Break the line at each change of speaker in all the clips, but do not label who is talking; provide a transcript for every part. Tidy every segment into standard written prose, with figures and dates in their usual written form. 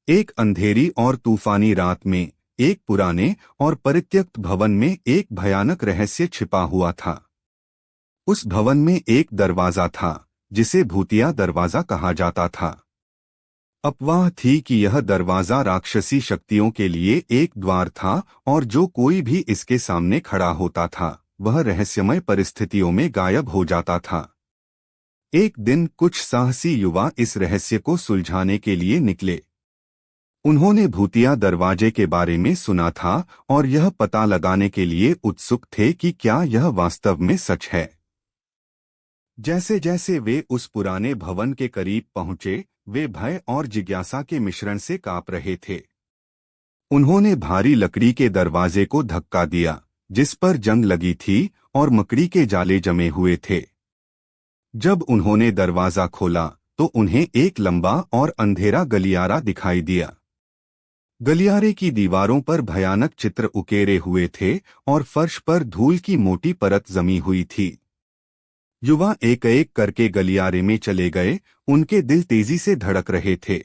एक अंधेरी और तूफानी रात में एक पुराने और परित्यक्त भवन में एक भयानक रहस्य छिपा हुआ था। उस भवन में एक दरवाजा था जिसे भूतिया दरवाजा कहा जाता था। अफवाह थी कि यह दरवाजा राक्षसी शक्तियों के लिए एक द्वार था और जो कोई भी इसके सामने खड़ा होता था वह रहस्यमय परिस्थितियों में गायब हो जाता था। एक दिन कुछ साहसी युवा इस रहस्य को सुलझाने के लिए निकले। उन्होंने भूतिया दरवाजे के बारे में सुना था और यह पता लगाने के लिए उत्सुक थे कि क्या यह वास्तव में सच है। जैसे जैसे वे उस पुराने भवन के करीब पहुंचे, वे भय और जिज्ञासा के मिश्रण से कांप रहे थे। उन्होंने भारी लकड़ी के दरवाजे को धक्का दिया, जिस पर जंग लगी थी और मकड़ी के जाले जमे हुए थे। जब उन्होंने दरवाजा खोला तो उन्हें एक लंबा और अंधेरा गलियारा दिखाई दिया। गलियारे की दीवारों पर भयानक चित्र उकेरे हुए थे और फर्श पर धूल की मोटी परत जमी हुई थी। युवा एक एक करके गलियारे में चले गए, उनके दिल तेजी से धड़क रहे थे।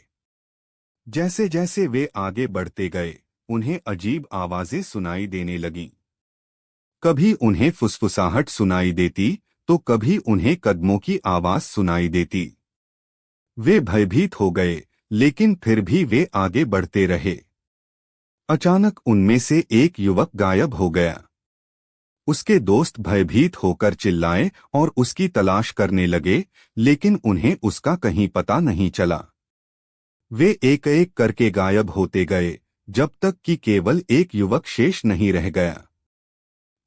जैसे जैसे वे आगे बढ़ते गए, उन्हें अजीब आवाजें सुनाई देने लगीं। कभी उन्हें फुसफुसाहट सुनाई देती तो कभी उन्हें कदमों की आवाज सुनाई देती। वे भयभीत हो गए, लेकिन फिर भी वे आगे बढ़ते रहे। अचानक उनमें से एक युवक गायब हो गया। उसके दोस्त भयभीत होकर चिल्लाए और उसकी तलाश करने लगे, लेकिन उन्हें उसका कहीं पता नहीं चला। वे एक एक करके गायब होते गए, जब तक कि केवल एक युवक शेष नहीं रह गया।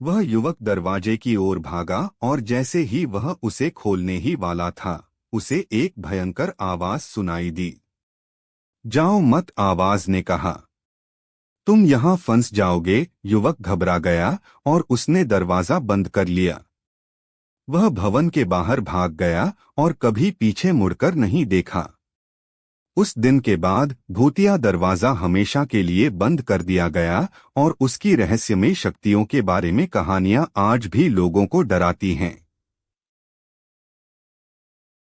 वह युवक दरवाजे की ओर भागा और जैसे ही वह उसे खोलने ही वाला था, उसे एक भयंकर आवाज सुनाई दी। जाओ मत, आवाज ने कहा। तुम यहां फंस जाओगे। युवक घबरा गया और उसने दरवाजा बंद कर लिया। वह भवन के बाहर भाग गया और कभी पीछे मुड़कर नहीं देखा। उस दिन के बाद भूतिया दरवाजा हमेशा के लिए बंद कर दिया गया और उसकी रहस्यमय शक्तियों के बारे में कहानियां आज भी लोगों को डराती हैं।